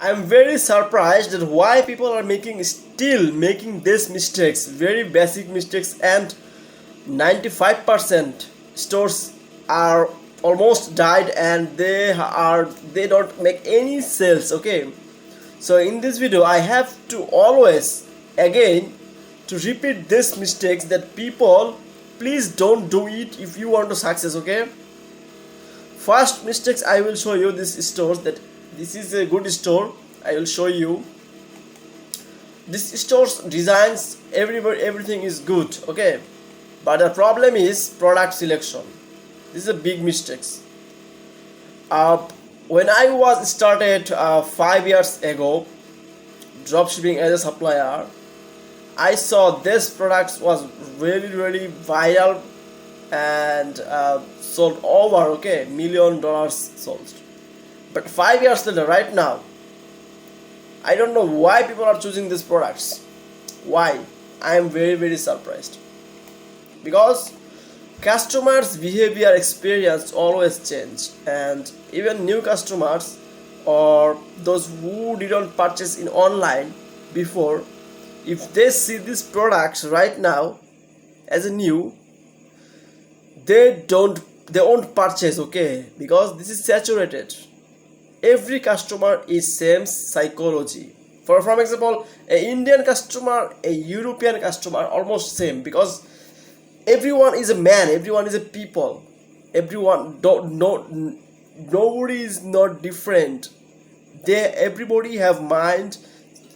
I'm very surprised that why people are still making these mistakes, very basic mistakes, and 95% stores are almost died and they don't make any sales. Okay, so in this video I have to always again to repeat these mistakes that people please don't do it if you want to success. Okay, first mistakes I will show you this stores that this is a good store. I will show you this store's designs, everything is good. Okay, but the problem is product selection. This is a big mistakes. When I was started 5 years ago dropshipping as a supplier, I saw this product was really viral and sold over, okay, $1 million sold. But 5 years later, right now, I don't know why people are choosing these products. Why? I am very surprised. Because customers' behavior experience always change, and even new customers or those who didn't purchase in online before, if they see these products right now as a new, they won't purchase. Okay, because this is saturated. Every customer is same psychology. For example, an Indian customer, a European customer, almost same, because everyone is a man, everyone is a people, everyone nobody is not different. Everybody have mind,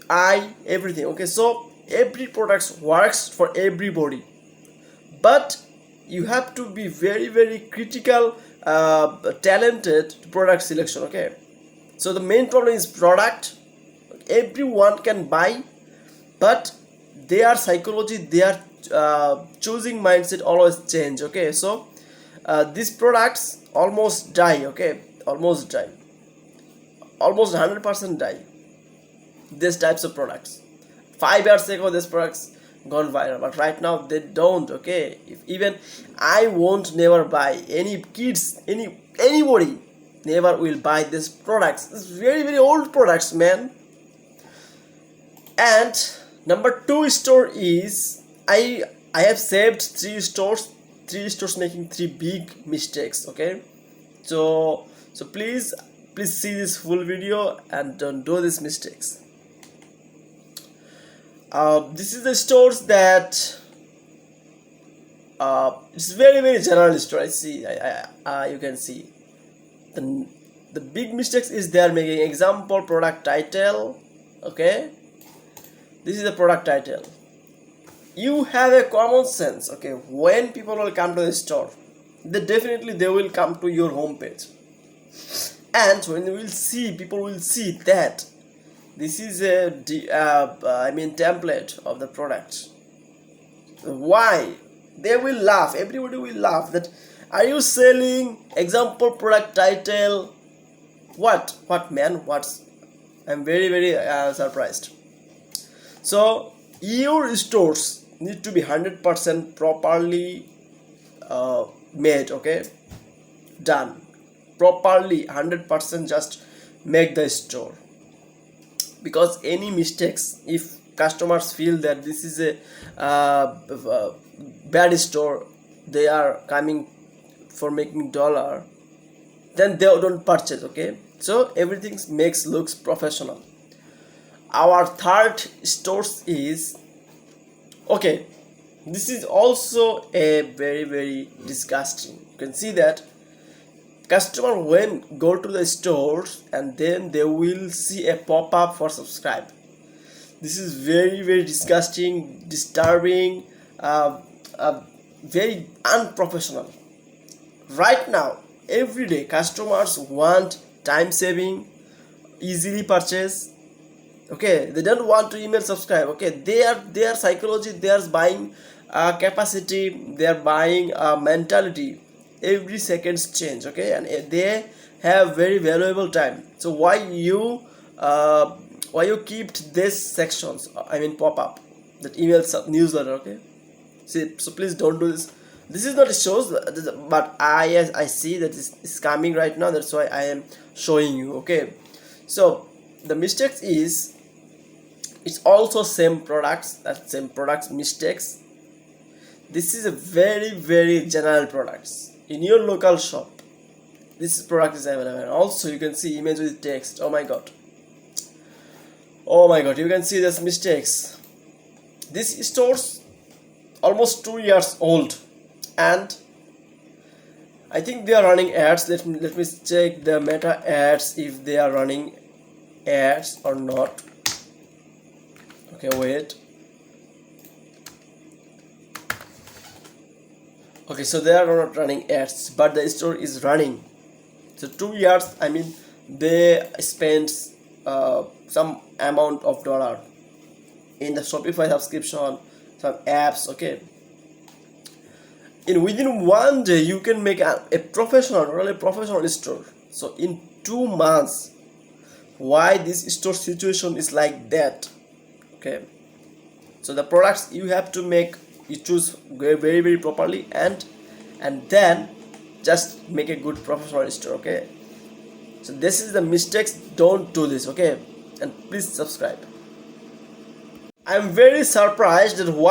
eye, everything. Okay, so every product works for everybody, but you have to be very critical, talented to product selection. Okay, so the main problem is product. Everyone can buy, but their psychology, their choosing mindset always change. Okay, so these products almost die. Okay, almost 100% die. These types of products 5 years ago, these products gone viral, but right now they don't. Okay, if even I won't never buy, any kids, anybody never will buy these products. It's very old products, man. And number 2 store is I have saved 3 stores making 3 big mistakes. Okay, so please see this full video and don't do these mistakes. This is the stores that it's very general store. I see. You can see the big mistakes is they are making. Example, product title. Okay, this is the product title. You have a common sense. Okay, when people will come to the store, they will come to your homepage, and when people will see that this is a template of the product. Why? They will laugh. Everybody will laugh that are you selling example product title? What man? I'm very surprised. So your stores need to be 100% properly made. Okay, done properly, 100%. Just make the store, because any mistakes, if customers feel that this is a bad store, they are coming for making dollar, then they don't purchase. Okay, so everything looks professional. Our third stores is, okay, this is also a very disgusting. You can see that customer when go to the stores and then they will see a pop-up for subscribe. This is very disgusting, disturbing, very unprofessional. Right now, every day customers want time saving, easily purchase. Okay, they don't want to email subscribe. Okay, their psychology, their buying capacity, their buying mentality, every seconds change. Okay, and they have very valuable time. So why you keep this sections, pop-up, that email newsletter. Okay, see, so please don't do this. This is not a shows, but I see that it's coming right now. That's why I am showing you. Okay, so the mistakes is, it's also same products, that same products mistakes. This is a very general products in your local shop. This product is available. Also you can see image with text. Oh my god, you can see this mistakes. This store's almost 2 years old, and I think they are running ads. Let me check the meta ads if they are running ads or not. Okay, wait. Okay, so they are not running ads, but the store is running. So 2 years, I mean, they spent some amount of dollar in the Shopify subscription, some apps. Okay, in within 1 day you can make a professional, really professional store. So in 2 months, why this store situation is like that? Okay, so the products you have to make, you choose very properly, and then just make a good professional store. Okay, so this is the mistakes. Don't do this. Okay, and please subscribe. I'm very surprised that why